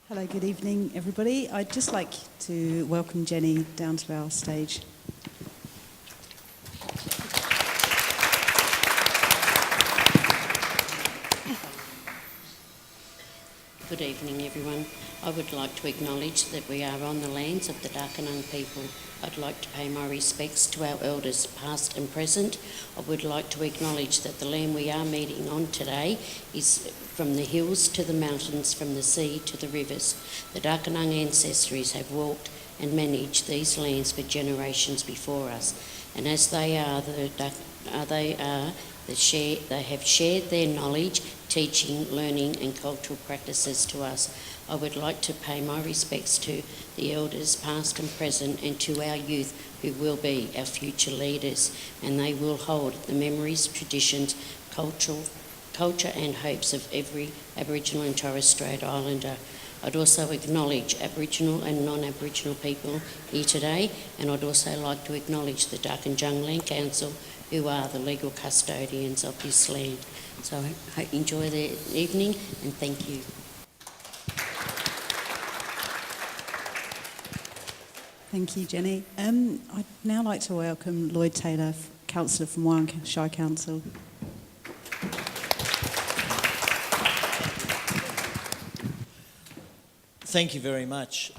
Hello, good evening, everybody. I'd just like to welcome Jenny down to our stage. Good evening, everyone. I would like to acknowledge that we are on the lands of the Darkinjung people. I'd like to pay my respects to our elders, past and present. I would like to acknowledge that the land we are meeting on today is from the hills to the mountains, from the sea to the rivers. The Darkinjung ancestors have walked and managed these lands for generations before us, and as they have shared their knowledge, teaching, learning and cultural practices to us. I would like to pay my respects to the elders past and present, and to our youth who will be our future leaders, and they will hold the memories, traditions, culture and hopes of every Aboriginal and Torres Strait Islander. I'd also acknowledge Aboriginal and non-Aboriginal people here today, and I'd also like to acknowledge the Darkinjung Land Council, who are the legal custodians of this land. So I hope you enjoy the evening, and thank you. Thank you, Jenny. I'd now like to welcome Lloyd Taylor, Councillor from Wyong Shire Council. Thank you very much.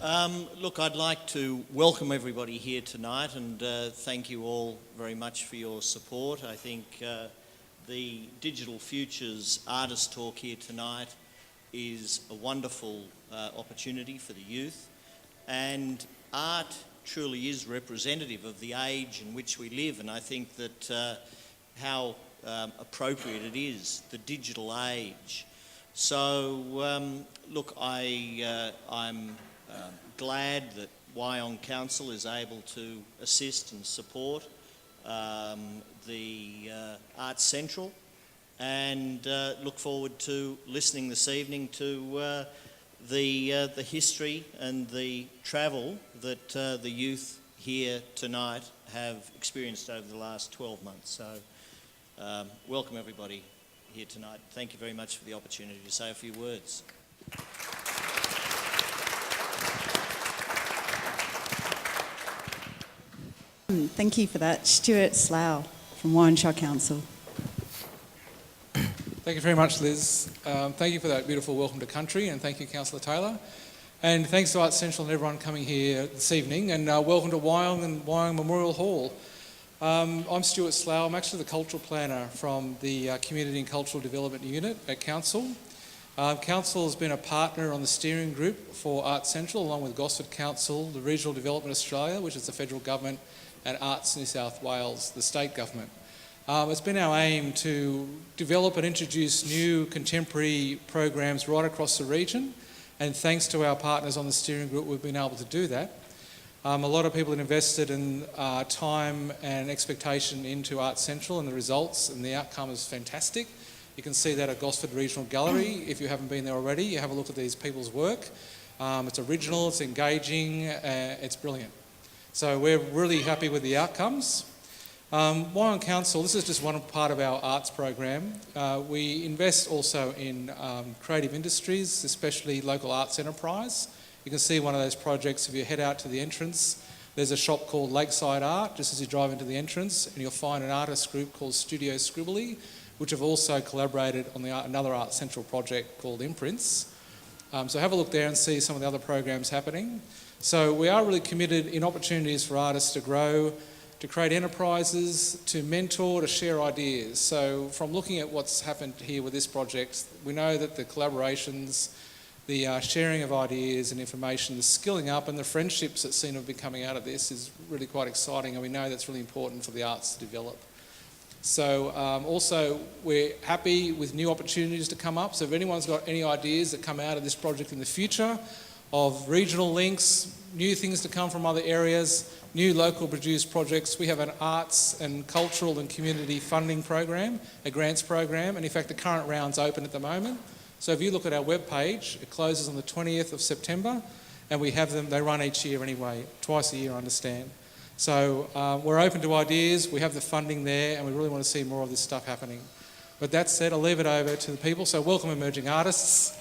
Look, I'd like to welcome everybody here tonight, and thank you all very much for your support. I think the Digital Futures Artist Talk here tonight is a wonderful opportunity for the youth, and art truly is representative of the age in which we live, and I think that how appropriate it is, the digital age. So, look, I'm glad that Wyong Council is able to assist and support the Arts Central, and look forward to listening this evening to the history and the travel that the youth here tonight have experienced over the last 12 months. So, welcome everybody here tonight. Thank you very much for the opportunity to say a few words. Thank you for that. Stuart Slough from Wyong Shire Council. Thank you very much, Liz. Thank you for that beautiful welcome to country, and thank you, Councillor Taylor. And thanks to Arts Central and everyone coming here this evening, and welcome to Wyong and Wyong Memorial Hall. I'm Stuart Slough. I'm actually the cultural planner from the Community and Cultural Development Unit at Council. Council has been a partner on the steering group for Arts Central, along with Gosford Council, the Regional Development Australia, which is the federal government, and Arts New South Wales, the state government. It's been our aim to develop and introduce new contemporary programs right across the region, and thanks to our partners on the steering group, we've been able to do that. A lot of people have invested in time and expectation into Arts Central, and the results and the outcome is fantastic. You can see that at Gosford Regional Gallery. If you haven't been there already, you have a look at these people's work. It's original, it's engaging, it's brilliant. So we're really happy with the outcomes. Wyong Council, this is just one part of our arts program. We invest also in creative industries, especially local arts enterprise. You can see one of those projects if you head out to the entrance. There's a shop called Lakeside Art, just as you drive into the entrance, and you'll find an artist group called Studio Scribbly, which have also collaborated on another Arts Central project called Imprints. So have a look there and see some of the other programs happening. So we are really committed in opportunities for artists to grow, to create enterprises, to mentor, to share ideas. So from looking at what's happened here with this project, we know that the collaborations, the sharing of ideas and information, the skilling up and the friendships that seem to be coming out of this is really quite exciting, and we know that's really important for the arts to develop. So also we're happy with new opportunities to come up. So if anyone's got any ideas that come out of this project in the future of regional links, new things to come from other areas, new local produced projects, we have an arts and cultural and community funding program, a grants program, and in fact the current round's open at the moment. So if you look at our webpage, it closes on the 20th of September, and we have them, they run each year anyway, twice a year I understand. So we're open to ideas, we have the funding there, and we really want to see more of this stuff happening. But that said, I'll leave it over to the people. So welcome emerging artists.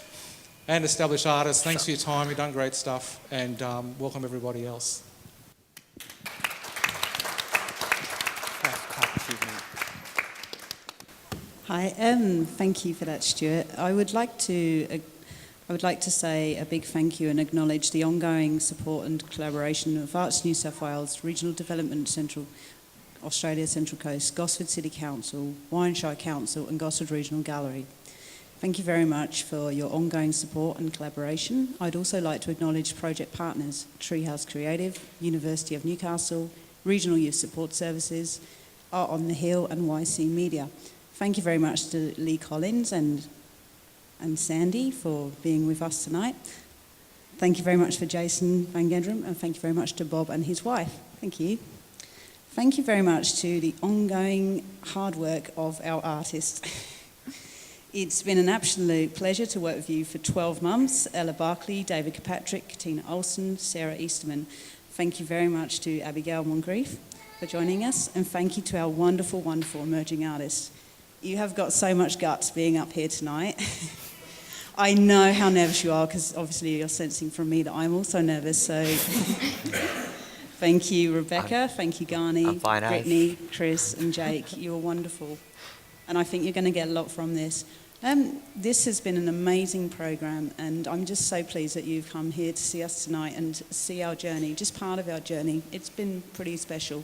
and established artists. Thanks for your time. You've done great stuff, and welcome everybody else. Hi, thank you for that, Stuart. I would like to say a big thank you and acknowledge the ongoing support and collaboration of Arts New South Wales, Regional Development Central Australia Central Coast, Gosford City Council, Wyong Council and Gosford Regional Gallery. Thank you very much for your ongoing support and collaboration. I'd also like to acknowledge project partners, Treehouse Creative, University of Newcastle, Regional Youth Support Services, Art on the Hill and YC Media. Thank you very much to Lee Collins and Sandy for being with us tonight. Thank you very much for Jason Van Gendrum, and thank you very much to Bob and his wife. Thank you. Thank you very much to the ongoing hard work of our artists. It's been an absolute pleasure to work with you for 12 months. Ella Barkley, David Kirkpatrick, Katina Olsen, Sarah Easterman. Thank you very much to Abigail Moncrieff for joining us, and thank you to our wonderful, wonderful emerging artists. You have got so much guts being up here tonight. I know how nervous you are, because obviously you're sensing from me that I'm also nervous, so thank you, Rebecca, thank you, Garni, Brittany, Chris and Jake. You're wonderful, and I think you're going to get a lot from this. This has been an amazing program, and I'm just so pleased that you've come here to see us tonight and see our journey, just part of our journey. It's been pretty special.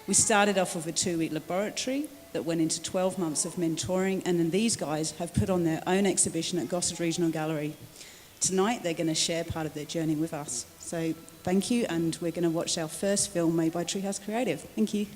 We started off with a 2-week laboratory that went into 12 months of mentoring, and then these guys have put on their own exhibition at Gosford Regional Gallery. Tonight they're going to share part of their journey with us. So thank you, and we're going to watch our first film made by Treehouse Creative. Thank you.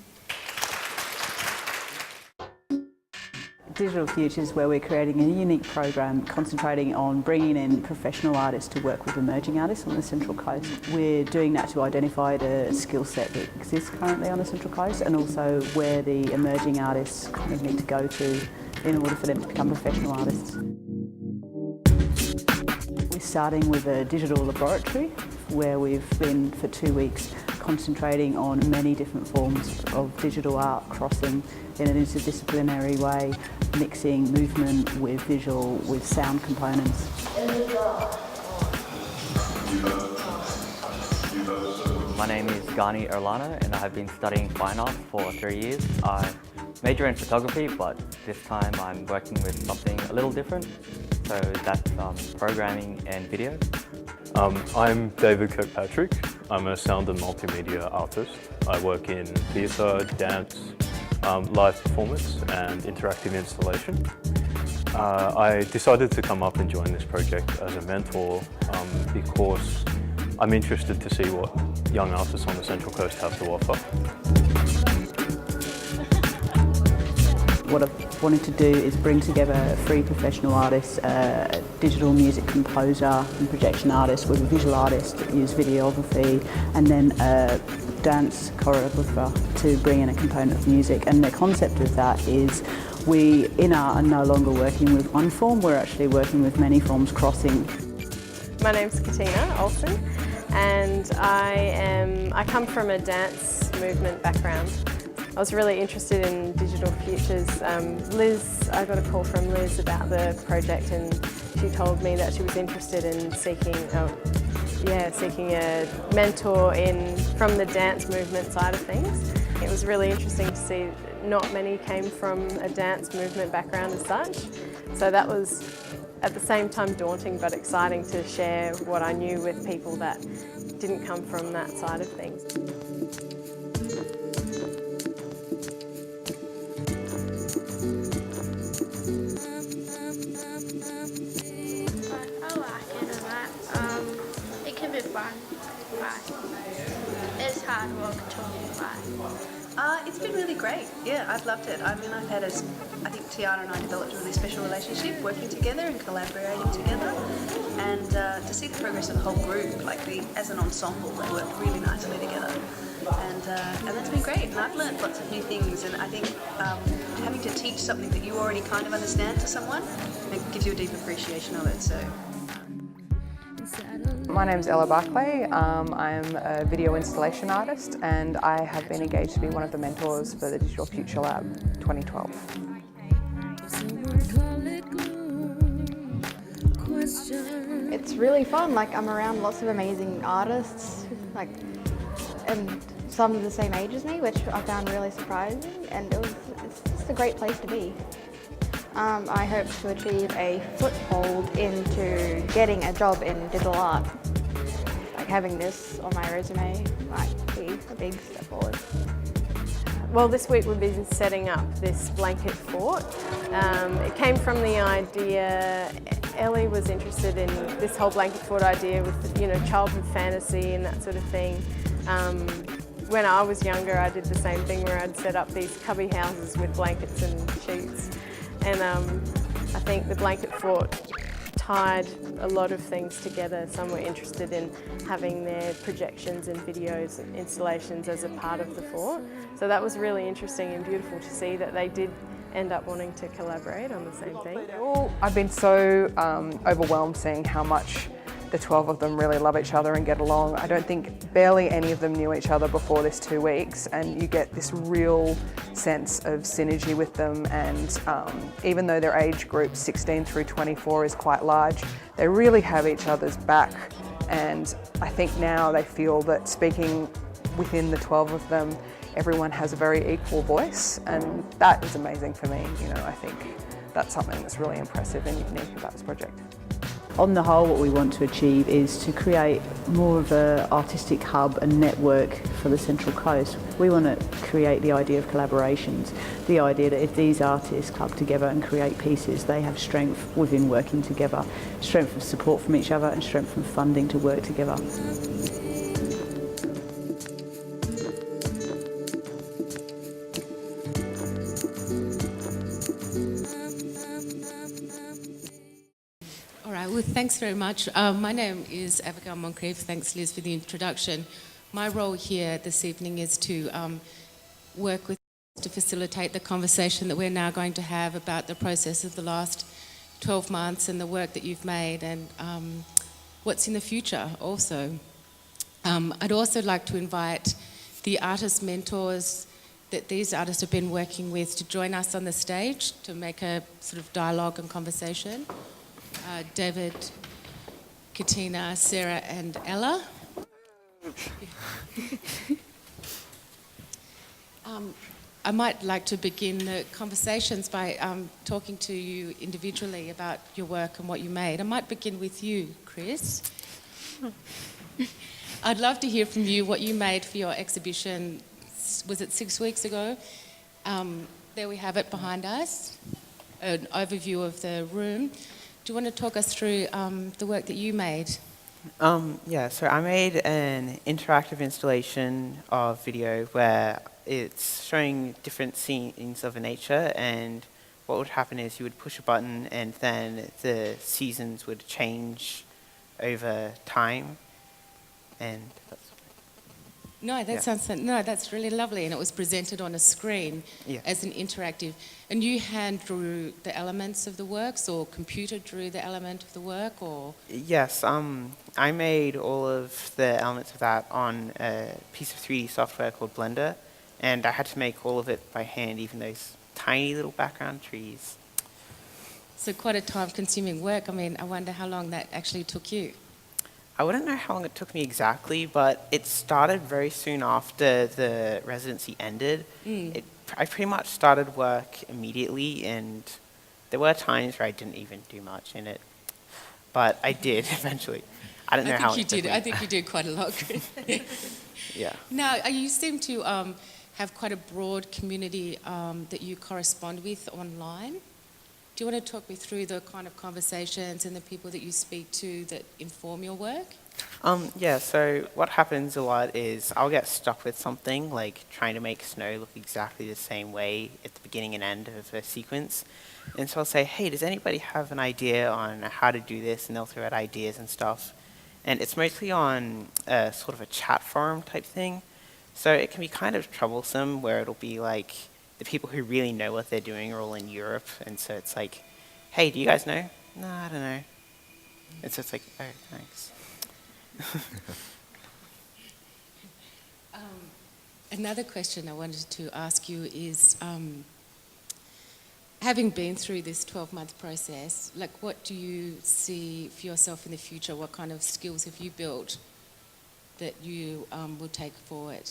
Digital Futures, where we're creating a unique program concentrating on bringing in professional artists to work with emerging artists on the Central Coast. We're doing that to identify the skill set that exists currently on the Central Coast, and also where the emerging artists kind of need to go to in order for them to become professional artists. We're starting with a digital laboratory where we've been for 2 weeks concentrating on many different forms of digital art, crossing in an interdisciplinary way, mixing movement with visual, with sound components. My name is Garni Erlana, and I have been studying fine art for 3 years. I major in photography, but this time I'm working with something a little different. So that's programming and video. I'm David Kirkpatrick. I'm a sound and multimedia artist. I work in theatre, dance, live performance and interactive installation. I decided to come up and join this project as a mentor because I'm interested to see what young artists on the Central Coast have to offer. What I've wanted to do is bring together 3 professional artists, a digital music composer and projection artist with a visual artist that use videography, and then a dance choreographer to bring in a component of music. And the concept of that is we, in art, are no longer working with one form, we're actually working with many forms crossing. My name's Katina Olsen, and I come from a dance movement background. I was really interested in digital futures. I got a call from Liz about the project, and she told me that she was interested in seeking a mentor from the dance movement side of things. It was really interesting to see not many came from a dance movement background as such. So that was at the same time daunting but exciting to share what I knew with people that didn't come from that side of things. It's hard work to apply. It's been really great. Yeah, I've loved it. I mean, I think Tiana and I developed a really special relationship, working together and collaborating together. And to see the progress of the whole group, as an ensemble, they work really nicely together. And that's been great. And I've learned lots of new things. And I think having to teach something that you already kind of understand to someone, it gives you a deep appreciation of it. So. My name's Ella Barkley. I'm a video installation artist, and I have been engaged to be one of the mentors for the Digital Future Lab 2012. It's really fun. Like, I'm around lots of amazing artists, like, and some of the same age as me, which I found really surprising, and it's just a great place to be. I hope to achieve a foothold into getting a job in digital art. Like, having this on my resume might be a big step forward. Well, this week we've been setting up this blanket fort. It came from the idea, Ellie was interested in this whole blanket fort idea with, you know, childhood fantasy and that sort of thing. When I was younger, I did the same thing where I'd set up these cubby houses with blankets and sheets. And I think the blanket fort tied a lot of things together. Some were interested in having their projections and videos and installations as a part of the fort. So that was really interesting and beautiful to see that they did end up wanting to collaborate on the same thing. I've been so overwhelmed seeing how much the 12 of them really love each other and get along. I don't think barely any of them knew each other before this 2 weeks, and you get this real sense of synergy with them. And even though their age group 16 through 24 is quite large, they really have each other's back. And I think now they feel that speaking within the 12 of them, everyone has a very equal voice, and that is amazing for me. You know, I think that's something that's really impressive and unique about this project. On the whole, what we want to achieve is to create more of an artistic hub and network for the Central Coast. We want to create the idea of collaborations, the idea that if these artists club together and create pieces, they have strength within working together, strength of support from each other and strength from funding to work together. Well, thanks very much. My name is Abigail Moncrieff. Thanks, Liz, for the introduction. My role here this evening is to work with to facilitate the conversation that we're now going to have about the process of the last 12 months and the work that you've made and what's in the future also. I'd also like to invite the artist mentors that these artists have been working with to join us on the stage to make a sort of dialogue and conversation. David, Katina, Sarah and Ella. I might like to begin the conversations by talking to you individually about your work and what you made. I might begin with you, Chris. I'd love to hear from you what you made for your exhibition. Was it 6 weeks ago? There we have it behind us, an overview of the room. Do you want to talk us through the work that you made? Yeah, so I made an interactive installation of video where it's showing different scenes of nature, and what would happen is you would push a button and then the seasons would change over time, and that's... No, that's really lovely, and it was presented on a screen as an interactive. And you hand drew the elements of the works, or computer drew the element of the work, or? Yes, I made all of the elements of that on a piece of 3D software called Blender, and I had to make all of it by hand, even those tiny little background trees. So quite a time-consuming work. I mean, I wonder how long that actually took you. I wouldn't know how long it took me exactly, but it started very soon after the residency ended. I pretty much started work immediately, and there were times where I didn't even do much in it, but I did eventually. I don't know how long it took me. I think you did quite a lot, Chris. Yeah. Now, you seem to have quite a broad community that you correspond with online. Do you want to talk me through the kind of conversations and the people that you speak to that inform your work? Yeah, so what happens a lot is I'll get stuck with something, like trying to make snow look exactly the same way at the beginning and end of a sequence. And so I'll say, hey, does anybody have an idea on how to do this? And they'll throw out ideas and stuff. And it's mostly on sort of a chat forum type thing. So it can be kind of troublesome where it'll be like, the people who really know what they're doing are all in Europe, and so it's like, hey, do you guys know? No, I don't know. And so it's like, oh, thanks. Another question I wanted to ask you is, having been through this 12-month process, like what do you see for yourself in the future? What kind of skills have you built that you will take forward?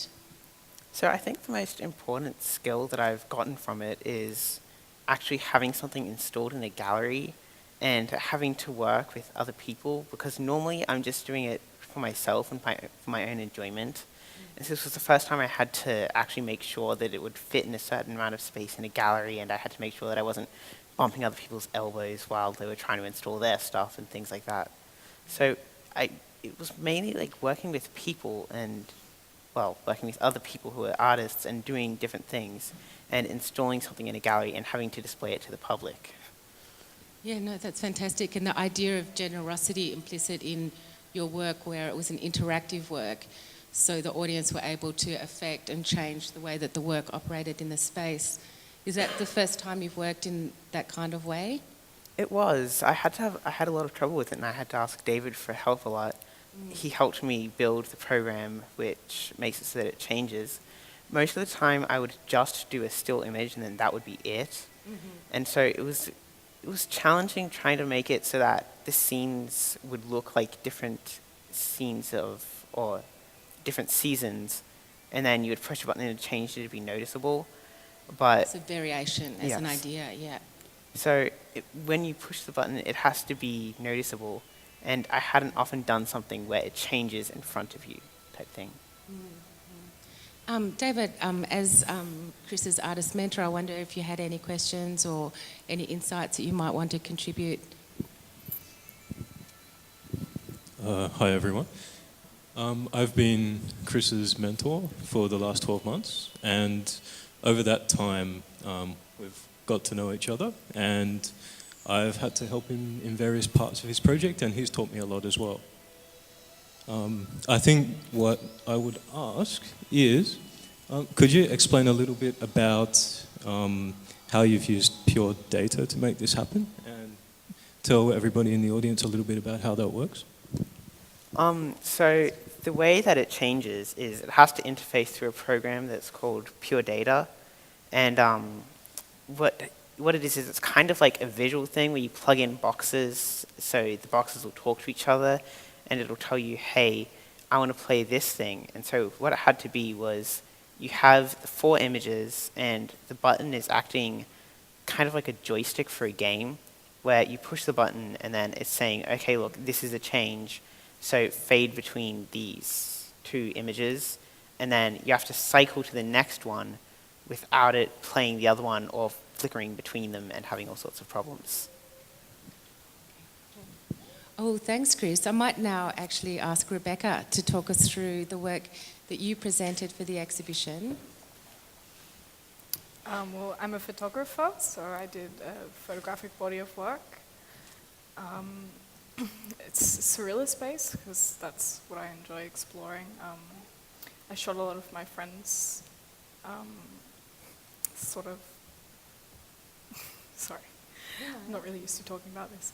So I think the most important skill that I've gotten from it is actually having something installed in a gallery and having to work with other people, because normally I'm just doing it for myself and for my own enjoyment. And so this was the first time I had to actually make sure that it would fit in a certain amount of space in a gallery, and I had to make sure that I wasn't bumping other people's elbows while they were trying to install their stuff and things like that. So it was mainly like working with people and, well, working with other people who are artists and doing different things and installing something in a gallery and having to display it to the public. Yeah, no, that's fantastic. And the idea of generosity implicit in your work, where it was an interactive work, so the audience were able to affect and change the way that the work operated in the space. Is that the first time you've worked in that kind of way? It was. I had a lot of trouble with it, and I had to ask David for help a lot. He helped me build the program, which makes it so that it changes. Most of the time, I would just do a still image, and then that would be it. And so it was challenging trying to make it so that the scenes would look like different scenes or different seasons, and then you would push a button and change it to be noticeable. But it's a variation as an idea, yeah. So when you push the button, it has to be noticeable, and I hadn't often done something where it changes in front of you type thing. David, as Chris's artist mentor, I wonder if you had any questions or any insights that you might want to contribute. Hi everyone. I've been Chris's mentor for the last 12 months, and over that time we've got to know each other, and I've had to help him in various parts of his project, and he's taught me a lot as well. I think what I would ask is, could you explain a little bit about how you've used pure data to make this happen, and tell everybody in the audience a little bit about how that works? So the way that it changes is it has to interface through a program that's called Pure Data, and what it is it's kind of like a visual thing where you plug in boxes, so the boxes will talk to each other, and it'll tell you, hey, I want to play this thing. And so what it had to be was you have the 4 images, and the button is acting kind of like a joystick for a game, where you push the button and then it's saying, okay, look, this is a change. So fade between these 2 images, and then you have to cycle to the next one without it playing the other one or flickering between them and having all sorts of problems. Oh, thanks, Chris. I might now actually ask Rebecca to talk us through the work that you presented for the exhibition. Well, I'm a photographer, so I did a photographic body of work. It's surrealist space, because that's what I enjoy exploring. I shot a lot of my friends, sort of, sorry, I'm not really used to talking about this.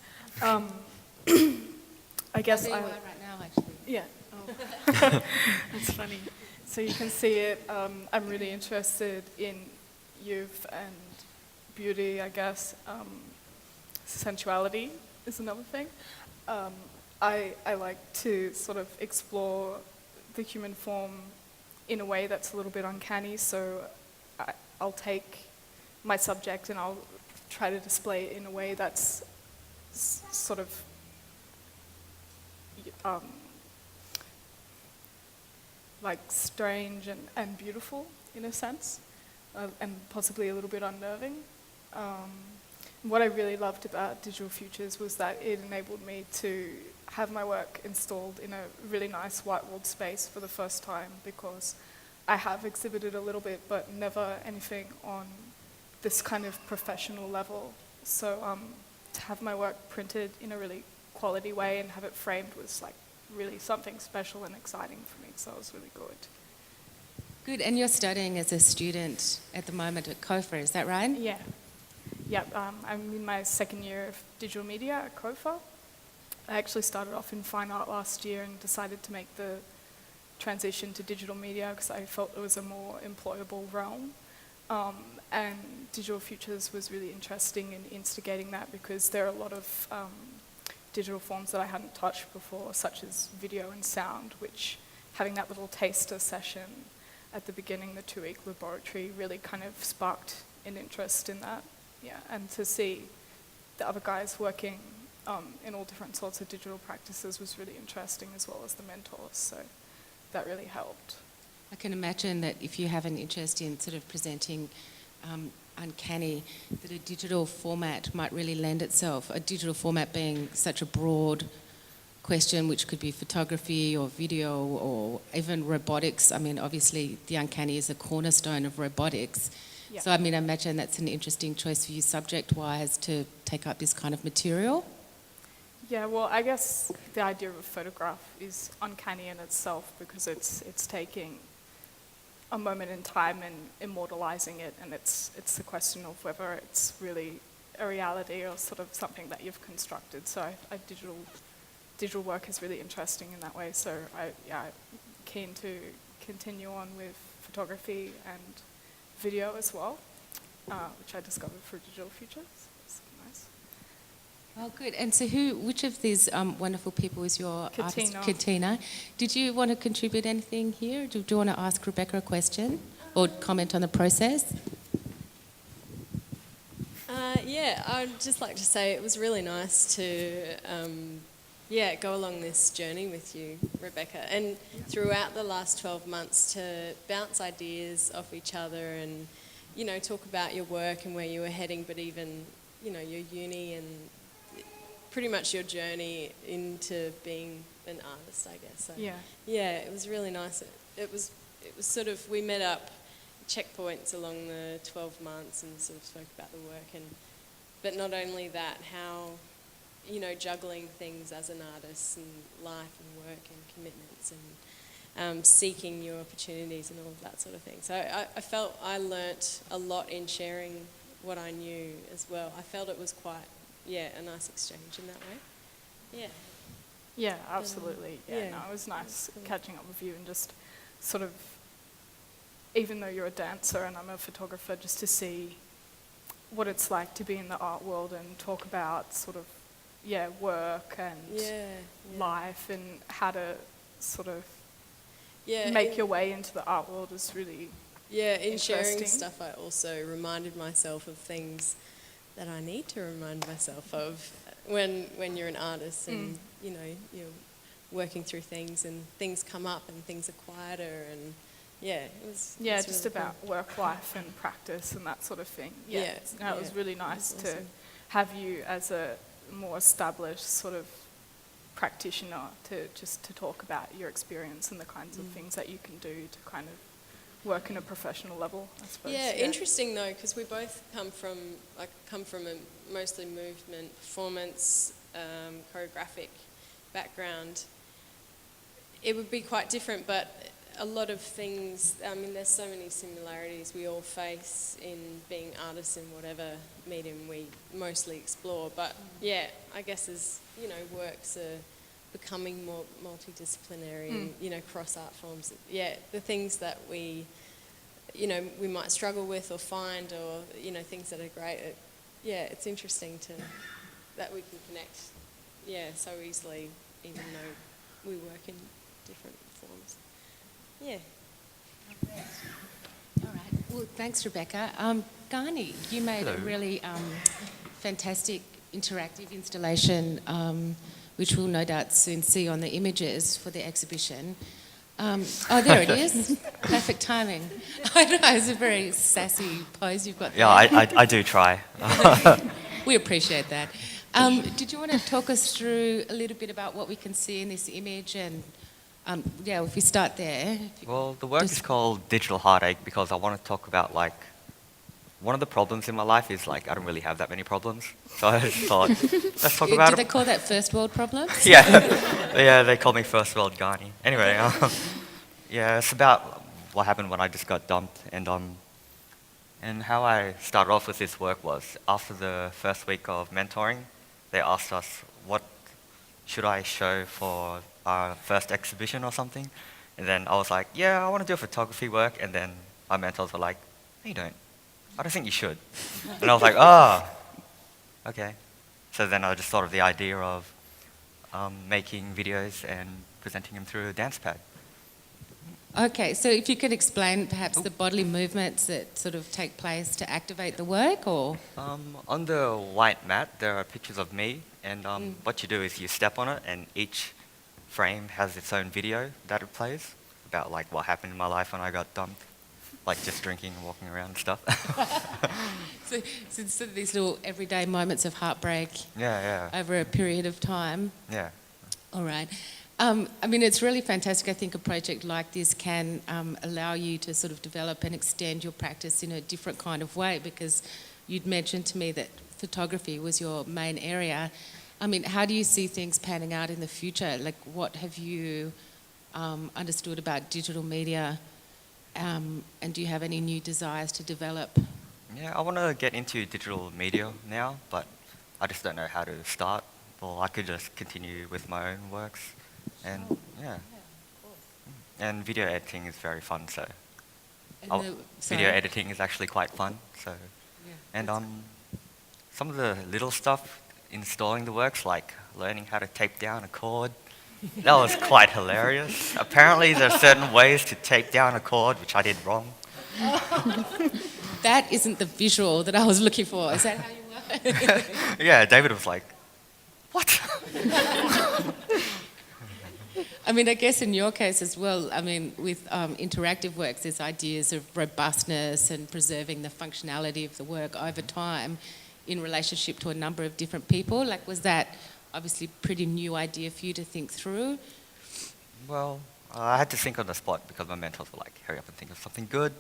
I guess I right now, actually. Yeah, that's funny. So you can see it. I'm really interested in youth and beauty, I guess. Sensuality is another thing. I like to sort of explore the human form in a way that's a little bit uncanny, so I'll take my subject and I'll try to display it in a way that's sort of like strange and beautiful in a sense, and possibly a little bit unnerving. What I really loved about Digital Futures was that it enabled me to have my work installed in a really nice white-walled space for the first time, because I have exhibited a little bit, but never anything on this kind of professional level. So to have my work printed in a really quality way and have it framed was like really something special and exciting for me, so it was really good. Good, and you're studying as a student at the moment at COFA, is that right? Yeah. Yep, I'm in my 2nd year of digital media at COFA. I actually started off in fine art last year and decided to make the transition to digital media because I felt it was a more employable realm. And Digital Futures was really interesting in instigating that because there are a lot of digital forms that I hadn't touched before, such as video and sound, which having that little taster session at the beginning, the 2-week laboratory, really kind of sparked an interest in that. Yeah, and to see the other guys working in all different sorts of digital practices was really interesting, as well as the mentors, so that really helped. I can imagine that if you have an interest in sort of presenting uncanny, that a digital format might really lend itself, a digital format being such a broad question, which could be photography or video or even robotics. I mean, obviously the uncanny is a cornerstone of robotics. Yeah. So I mean, I imagine that's an interesting choice for you subject-wise to take up this kind of material. Yeah, well, I guess the idea of a photograph is uncanny in itself because it's taking a moment in time and immortalizing it, and it's the question of whether it's really a reality or sort of something that you've constructed. So digital work is really interesting in that way. So I'm keen to continue on with photography and video as well, which I discovered through Digital Futures. It's nice. Oh, good. And so which of these wonderful people is your artist? Katina. Katina. Did you want to contribute anything here? Do you want to ask Rebecca a question or comment on the process? Yeah, I'd just like to say it was really nice to go along this journey with you, Rebecca, and throughout the last 12 months to bounce ideas off each other and, you know, talk about your work and where you were heading, but even, you know, your uni and pretty much your journey into being an artist, I guess. So, yeah, it was really nice. It was sort of, we met up checkpoints along the 12 months and sort of spoke about the work, but not only that, how, you know, juggling things as an artist and life and work and commitments and seeking new opportunities and all of that sort of thing. So I felt I learnt a lot in sharing what I knew as well. I felt it was quite, a nice exchange in that way. Yeah. Yeah, absolutely. No, it was nice catching up with you and just sort of, even though you're a dancer and I'm a photographer, just to see what it's like to be in the art world and talk about sort of, work and life and how to sort of make your way into the art world is really in sharing stuff, I also reminded myself of things that I need to remind myself of when you're an artist and, you know, you're working through things and things come up and things are quieter and, it was just really about cool. work life and practice and that sort of thing. It was really nice to awesome. have you as a more established sort of practitioner to talk about your experience and the kinds of things that you can do to kind of work in a professional level, I suppose. Interesting though, because we both come from a mostly movement, performance, choreographic background. It would be quite different, but a lot of things, I mean, there's so many similarities we all face in being artists in whatever medium we mostly explore. But I guess as, you know, works are becoming more multidisciplinary and, you know, cross art forms, the things that we, you know, we might struggle with or find or, you know, things that are great, it's interesting that we can connect, so easily, even though we work in different forms. Yeah. All right. Well, thanks, Rebecca. Ghani, you made a really fantastic interactive installation, which we'll no doubt soon see on the images for the exhibition. There it is. Perfect timing. I know, it's a very sassy pose you've got there. Yeah, I do try. We appreciate that. Did you want to talk us through a little bit about what we can see in this image and if we start there. Well, the work is called Digital Heartache because I want to talk about, like, one of the problems in my life is, like, I don't really have that many problems. So I thought, let's talk about it. Do they call that first world problems? Yeah, they call me first world Ghani. Anyway, it's about what happened when I just got dumped. And how I started off with this work was after the first week of mentoring, they asked us, what should I show for our first exhibition or something? And then I was like, I want to do photography work. And then our mentors were like, no, you don't. I don't think you should. And I was like, oh, okay. So then I just thought of the idea of making videos and presenting them through a dance pad. Okay, so if you could explain perhaps the bodily movements that sort of take place to activate the work, or? On the white mat, there are pictures of me, and what you do is you step on it, and each frame has its own video that it plays about like what happened in my life when I got dumped, like just drinking and walking around and stuff. So sort of these little everyday moments of heartbreak. Yeah. Over a period of time. Yeah. All right. I mean, it's really fantastic. I think a project like this can allow you to sort of develop and extend your practice in a different kind of way, because you'd mentioned to me that photography was your main area. I mean, how do you see things panning out in the future? Like, what have you understood about digital media, and do you have any new desires to develop? Yeah, I want to get into digital media now, but I just don't know how to start. Well, I could just continue with my own works. And yeah, and video editing is very fun. So, video editing is actually quite fun. So, and some of the little stuff, installing the works, like learning how to tape down a chord, that was quite hilarious. Apparently, there are certain ways to tape down a chord, which I did wrong. That isn't the visual that I was looking for. Is that how you work? Yeah, David was like, "What?" I mean, I guess in your case as well, I mean, with interactive works, there's ideas of robustness and preserving the functionality of the work over time in relationship to a number of different people. Like, was that obviously a pretty new idea for you to think through? Well, I had to think on the spot because my mentors were like, hurry up and think of something good.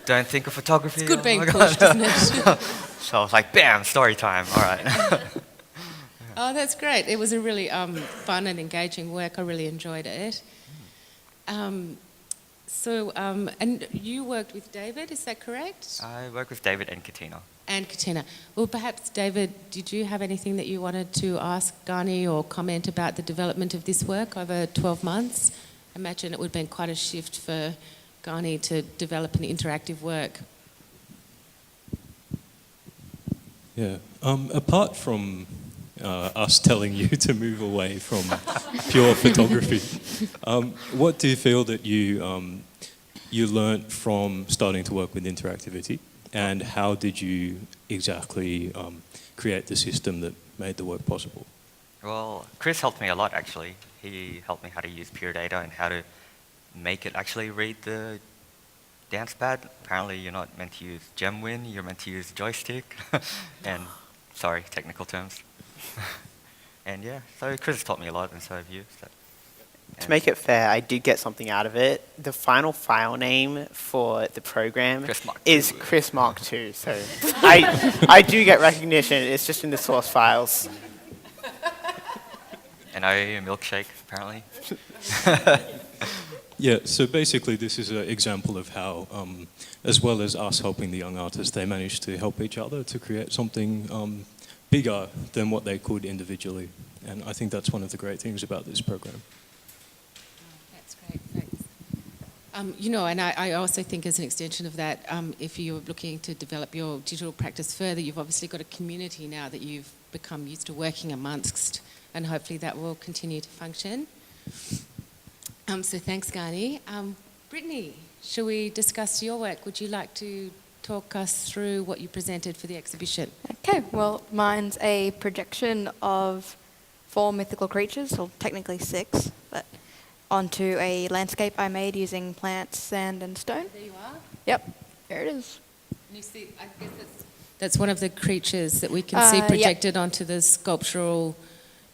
don't think of photography. It's good being pushed, isn't it? So I was like, bam, story time, all right. Oh, that's great. It was a really fun and engaging work. I really enjoyed it. And you worked with David, is that correct? I worked with David and Katina. And Katina. Well, perhaps, David, did you have anything that you wanted to ask Ghani or comment about the development of this work over 12 months? I imagine it would have been quite a shift for Ghani to develop an interactive work. Yeah. Apart from us telling you to move away from pure photography, what do you feel that you learnt from starting to work with interactivity, and how did you exactly create the system that made the work possible? Well, Chris helped me a lot, actually. He helped me how to use pure data and how to make it actually read the dance pad. Apparently, you're not meant to use GemWin, you're meant to use joystick. And, sorry, technical terms. And yeah, so Chris has taught me a lot, and so have you. So. To make it fair, I did get something out of it. The final file name for the program is Chris Mark II. So I do get recognition. It's just in the source files. And I owe you a milkshake, apparently. Yeah, so basically this is an example of how, as well as us helping the young artists, they managed to help each other to create something bigger than what they could individually. And I think that's one of the great things about this program. That's great, thanks. You know, and I also think as an extension of that, if you're looking to develop your digital practice further, you've obviously got a community now that you've become used to working amongst, and hopefully that will continue to function. So thanks, Ghani. Brittany, shall we discuss your work? Would you like to talk us through what you presented for the exhibition? Okay, well, mine's a projection of 4 mythical creatures, or technically 6, but onto a landscape I made using plants, sand and stone. There you are. Yep, there it is. And you see, I guess that's one of the creatures that we can see projected onto the sculptural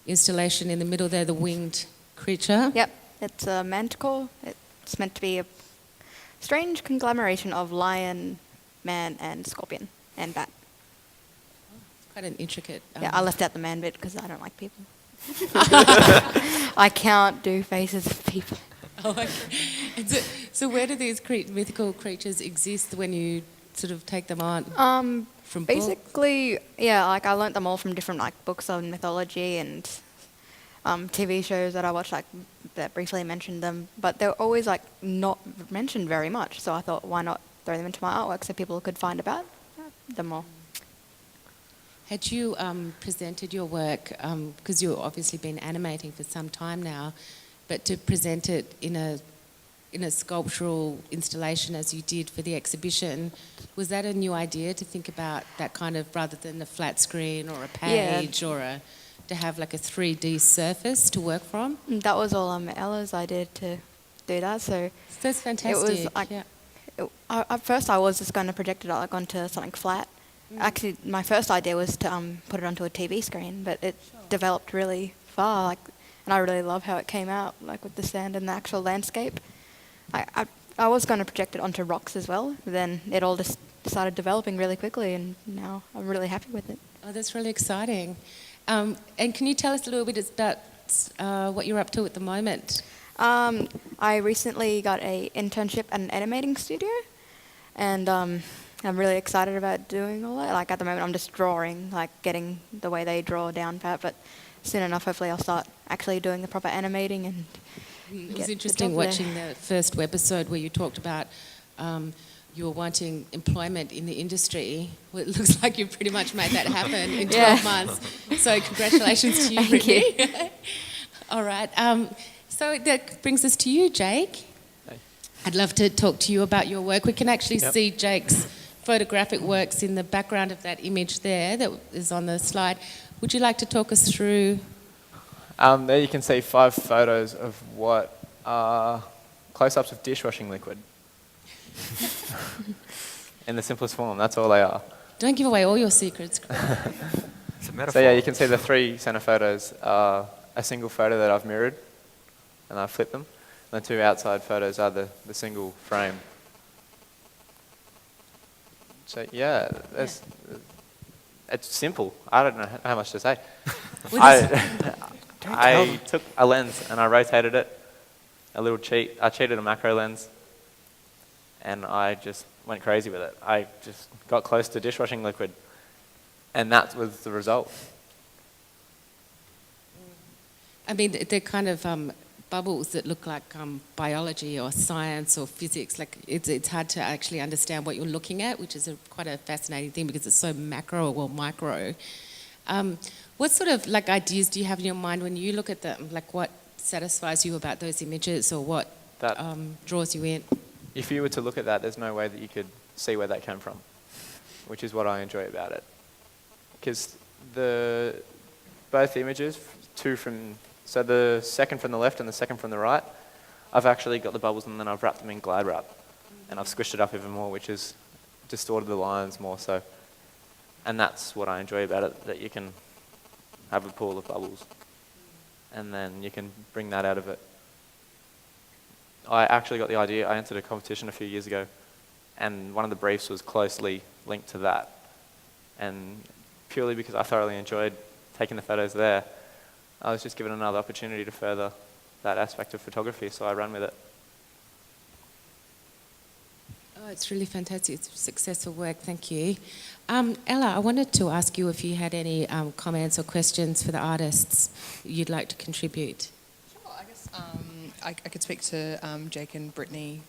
installation in the middle there, the winged creature. Yep, it's a manticore. It's meant to be a strange conglomeration of lion, man and scorpion and bat. It's quite an intricate... yeah, I left out the man bit because I don't like people. I can't do faces of people. Oh, okay. So where do these mythical creatures exist when you sort of take them on? From basically, yeah, like I learnt them all from different like books on mythology and TV shows that I watched like that briefly mentioned them, but they're always like not mentioned very much. So I thought, why not throw them into my artwork so people could find about them more. Had you presented your work, because you've obviously been animating for some time now, but to present it in a sculptural installation as you did for the exhibition, was that a new idea to think about that kind of, rather than a flat screen or a page to have like a 3D surface to work from? That was all Ella's idea to do that. So that's fantastic. It was like, at first I was just going to project it out like onto something flat. Actually, my first idea was to put it onto a TV screen, but it developed really far, and I really love how it came out, like with the sand and the actual landscape. I was going to project it onto rocks as well, but then it all just started developing really quickly, and now I'm really happy with it. Oh, that's really exciting. And can you tell us a little bit about what you're up to at the moment? I recently got an internship at an animating studio, and I'm really excited about doing all that. Like at the moment, I'm just drawing, like getting the way they draw down pat, but soon enough, hopefully, I'll start actually doing the proper animating. And it was interesting watching the first webisode where you talked about you were wanting employment in the industry. Well, it looks like you've pretty much made that happen in 12 months. So congratulations to you, Brittany. All right. So that brings us to you, Jake. Hey. I'd love to talk to you about your work. We can actually see Jake's photographic works in the background of that image there that is on the slide. Would you like to talk us through? There you can see 5 photos of what are close-ups of dishwashing liquid. In the simplest form, that's all they are. Don't give away all your secrets. It's a metaphor. So yeah, you can see the 3 center photos are a single photo that I've mirrored, and I've flipped them. And the 2 outside photos are the single frame. So yeah, it's simple. I don't know how much to say. I took a lens and I rotated it, I cheated a macro lens, and I just went crazy with it. I just got close to dishwashing liquid, and that was the result. I mean, they're kind of bubbles that look like biology or science or physics. Like it's hard to actually understand what you're looking at, which is quite a fascinating thing because it's so macro or micro. What sort of like ideas do you have in your mind when you look at them? Like what satisfies you about those images, or what draws you in? If you were to look at that, there's no way that you could see where that came from, which is what I enjoy about it. Because both images, so the second from the left and the second from the right, I've actually got the bubbles and then I've wrapped them in glide wrap, and I've squished it up even more, which has distorted the lines more so. And that's what I enjoy about it, that you can have a pool of bubbles and then you can bring that out of it. I actually got the idea, I entered a competition a few years ago, and one of the briefs was closely linked to that. And purely because I thoroughly enjoyed taking the photos there, I was just given another opportunity to further that aspect of photography, so I ran with it. Oh, it's really fantastic. It's successful work. Thank you. Ella, I wanted to ask you if you had any comments or questions for the artists you'd like to contribute. Sure, I guess I could speak to Jake and Brittany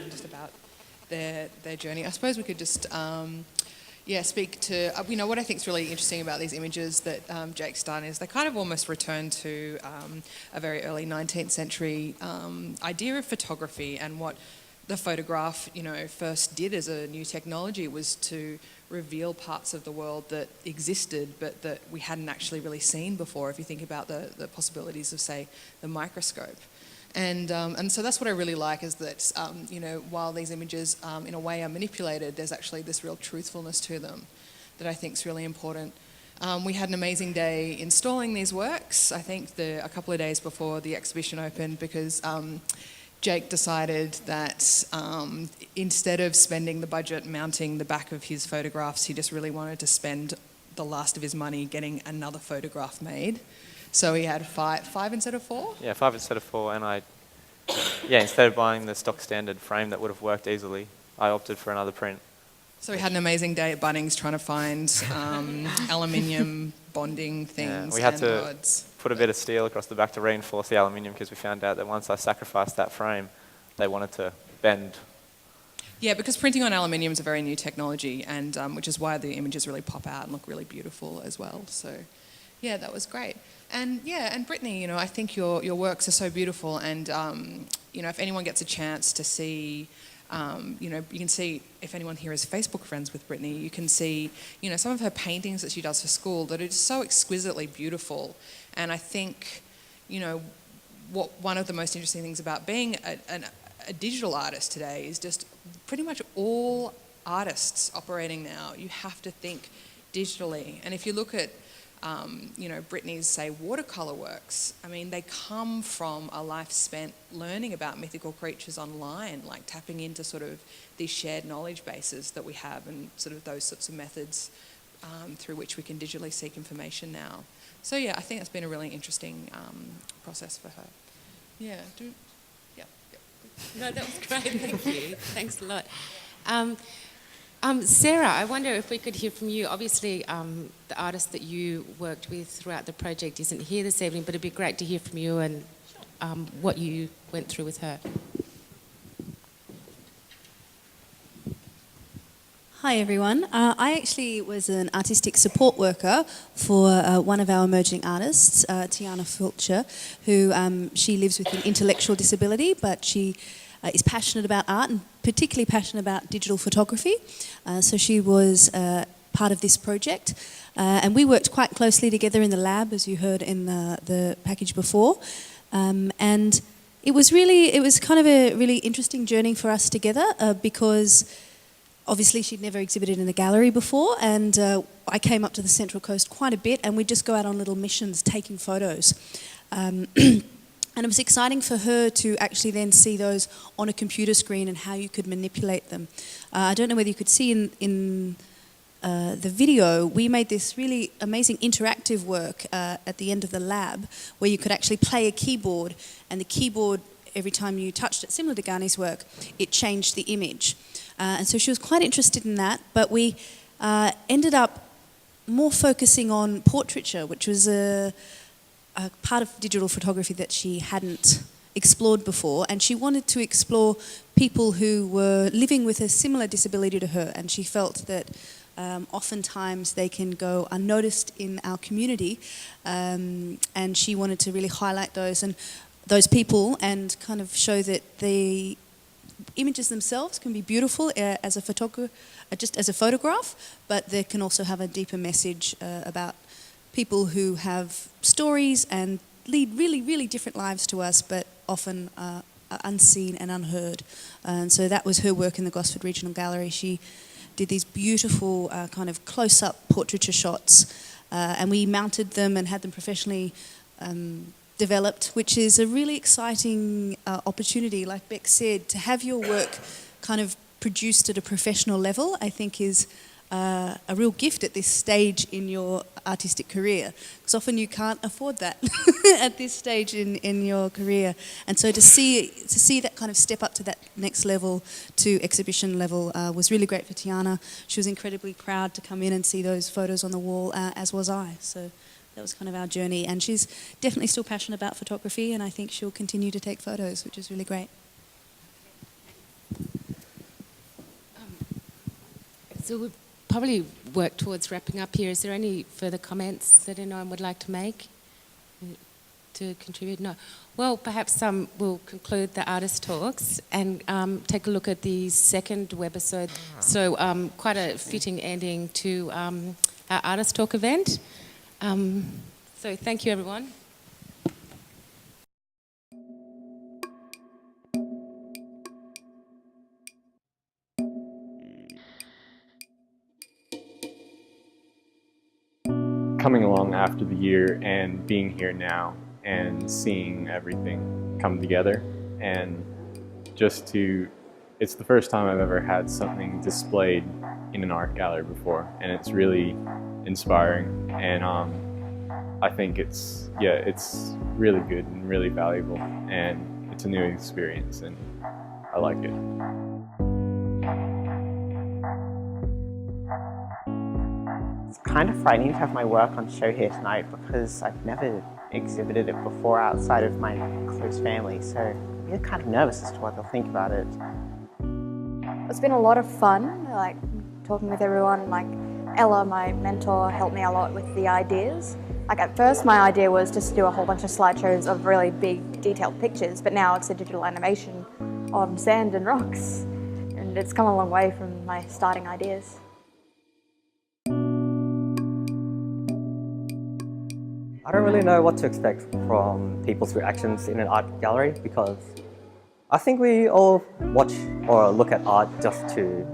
just about their journey. I suppose we could just speak to, what I think is really interesting about these images that Jake's done is they kind of almost return to a very early 19th century idea of photography, and what the photograph, first did as a new technology was to reveal parts of the world that existed but that we hadn't actually really seen before, if you think about the possibilities of, say, the microscope. And so that's what I really like, is that, while these images in a way are manipulated, there's actually this real truthfulness to them that I think is really important. We had an amazing day installing these works, I think a couple of days before the exhibition opened, because Jake decided that instead of spending the budget mounting the back of his photographs, he just really wanted to spend the last of his money getting another photograph made. So he had five instead of 4? Yeah, 5 instead of 4, and instead of buying the stock standard frame that would have worked easily, I opted for another print. So we had an amazing day at Bunnings trying to find aluminium bonding things. Yeah, we had and to rods. put a bit of steel across the back to reinforce the aluminium, because we found out that once I sacrificed that frame, they wanted to bend. Yeah, because printing on aluminium is a very new technology, and which is why the images really pop out and look really beautiful as well. So, yeah, that was great. And yeah, and Brittany, you know, I think your works are so beautiful, and you know, if anyone gets a chance to see, you know, you can see, if anyone here is Facebook friends with Brittany, you can see, you know, some of her paintings that she does for school that are just so exquisitely beautiful. And I think, you know, one of the most interesting things about being a digital artist today is just pretty much all artists operating now, you have to think digitally. And if you look at, you know, Brittany's, say, watercolour works, I mean, they come from a life spent learning about mythical creatures online, like tapping into sort of these shared knowledge bases that we have and sort of those sorts of methods through which we can digitally seek information now. So yeah, I think that's been a really interesting process for her. Yeah. No, that was great, thank you. Thanks a lot. Sarah, I wonder if we could hear from you. Obviously, the artist that you worked with throughout the project isn't here this evening, but it'd be great to hear from you and what you went through with her. Hi everyone. I actually was an artistic support worker for one of our emerging artists, Tiana Fulcher, who she lives with an intellectual disability, but she is passionate about art and particularly passionate about digital photography. So she was part of this project, and we worked quite closely together in the lab, as you heard in the package before. And it was kind of a really interesting journey for us together because obviously she'd never exhibited in a gallery before, and I came up to the Central Coast quite a bit, and we'd just go out on little missions taking photos. And it was exciting for her to actually then see those on a computer screen and how you could manipulate them. I don't know whether you could see in the video, we made this really amazing interactive work at the end of the lab where you could actually play a keyboard, and the keyboard, every time you touched it, similar to Ghani's work, it changed the image. And so she was quite interested in that, but we ended up more focusing on portraiture, which was a part of digital photography that she hadn't explored before, and she wanted to explore people who were living with a similar disability to her, and she felt that oftentimes they can go unnoticed in our community, and she wanted to really highlight those people and kind of show that the images themselves can be beautiful as a photograph, but they can also have a deeper message about people who have stories and lead really, really different lives to us, but often are unseen and unheard. And so that was her work in the Gosford Regional Gallery. She did these beautiful kind of close-up portraiture shots, and we mounted them and had them professionally developed, which is a really exciting opportunity, like Beck said, to have your work kind of produced at a professional level, I think is a real gift at this stage in your artistic career, because often you can't afford that at this stage in your career. And so to see that kind of step up to that next level, to exhibition level, was really great for Tiana. She was incredibly proud to come in and see those photos on the wall, as was I. So that was kind of our journey, and she's definitely still passionate about photography, and I think she'll continue to take photos, which is really great. So we'll probably work towards wrapping up here. Is there any further comments that anyone would like to make to contribute? No. Well, perhaps we'll conclude the artist talks and take a look at the second webisode. So quite a fitting ending to our artist talk event. So thank you, everyone. Coming along after the year and being here now and seeing everything come together, and it's the first time I've ever had something displayed in an art gallery before, and it's really inspiring, and I think it's really good and really valuable, and it's a new experience, and I like it. It's kind of frightening to have my work on show here tonight because I've never exhibited it before outside of my close family, so I'm kind of nervous as to what they'll think about it. It's been a lot of fun, like talking with everyone. Like Ella, my mentor, helped me a lot with the ideas. Like at first my idea was just to do a whole bunch of slideshows of really big detailed pictures, but now it's a digital animation on sand and rocks. And it's come a long way from my starting ideas. I don't really know what to expect from people's reactions in an art gallery because I think we all watch or look at art just to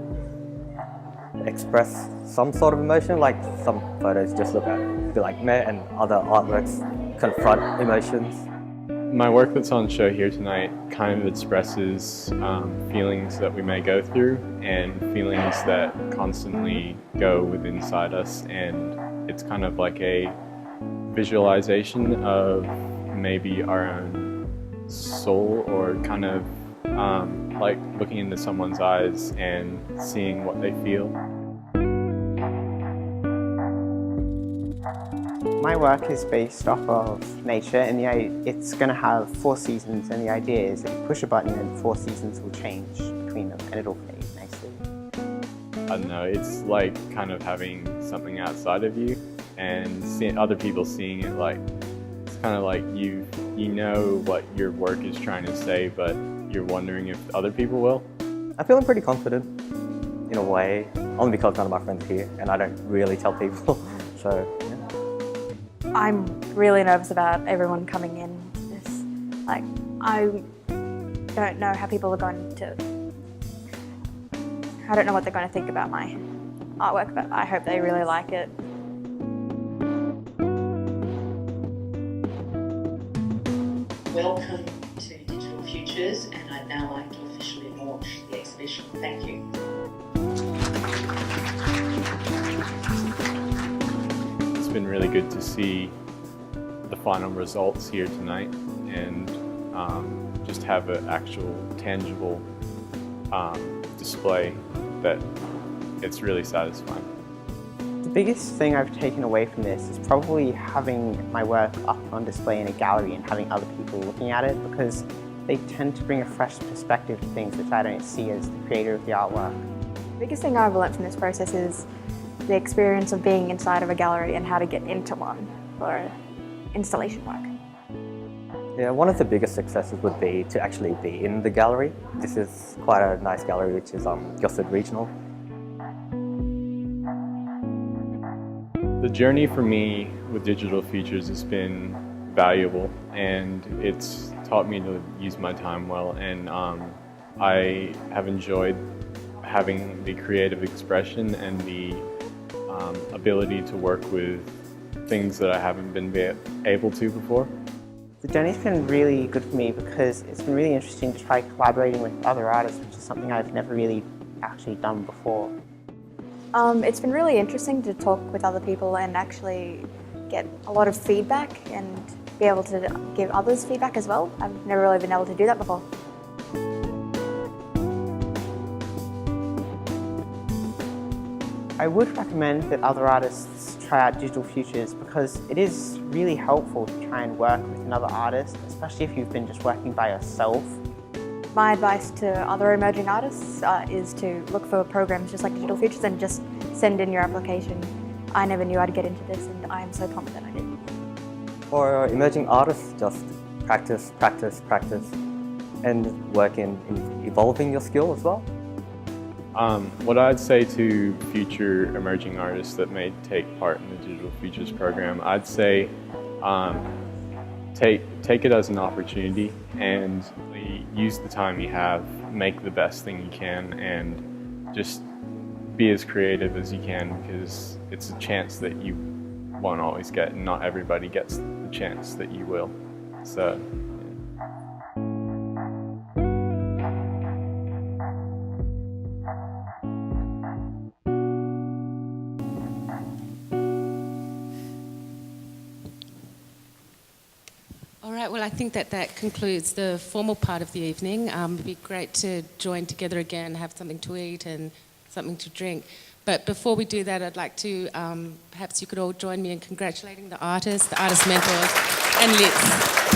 express some sort of emotion, like some photos just look at, be like meh, and other artworks confront emotions. My work that's on show here tonight kind of expresses feelings that we may go through and feelings that constantly go within inside us, and it's kind of like a visualization of maybe our own soul, or kind of like looking into someone's eyes and seeing what they feel. My work is based off of nature, and it's going to have 4 seasons, and the idea is that you push a button and 4 seasons will change between them and it'll fade nicely. I don't know, it's like kind of having something outside of you and seeing other people seeing it, like it's kind of like you know what your work is trying to say, but you're wondering if other people will. I'm feeling pretty confident in a way, only because none of my friends are here and I don't really tell people, so yeah. I'm really nervous about everyone coming in to this. Like, I don't know how people are going to... I don't know what they're going to think about my artwork, but I hope they really like it. Welcome to Digital Futures, and I'd now like to officially launch the exhibition. Thank you. It's been really good to see the final results here tonight and just have an actual tangible display that it's really satisfying. The biggest thing I've taken away from this is probably having my work up on display in a gallery and having other people looking at it, because they tend to bring a fresh perspective to things which I don't see as the creator of the artwork. The biggest thing I've learned from this process is the experience of being inside of a gallery and how to get into one for installation work. Yeah, one of the biggest successes would be to actually be in the gallery. This is quite a nice gallery, which is Gosford Regional. The journey for me with Digital Futures has been valuable, and it's taught me to use my time well, and I have enjoyed having the creative expression and the ability to work with things that I haven't been able to before. The journey's been really good for me because it's been really interesting to try collaborating with other artists, which is something I've never really actually done before. It's been really interesting to talk with other people and actually get a lot of feedback and be able to give others feedback as well. I've never really been able to do that before. I would recommend that other artists try out Digital Futures because it is really helpful to try and work with another artist, especially if you've been just working by yourself. My advice to other emerging artists is to look for programs just like Digital Futures and just send in your application. I never knew I'd get into this, and I am so confident I did. For emerging artists, just practice, practice, practice, and work in evolving your skill as well. What I'd say to future emerging artists that may take part in the Digital Futures program, I'd say take it as an opportunity and use the time you have, make the best thing you can, and just be as creative as you can, because it's a chance that you won't always get, and not everybody gets the chance that you will. So. All right, well, I think that concludes the formal part of the evening. It'd be great to join together again, have something to eat and something to drink. But before we do that, I'd like to, perhaps you could all join me in congratulating the artists mentors, and Liz.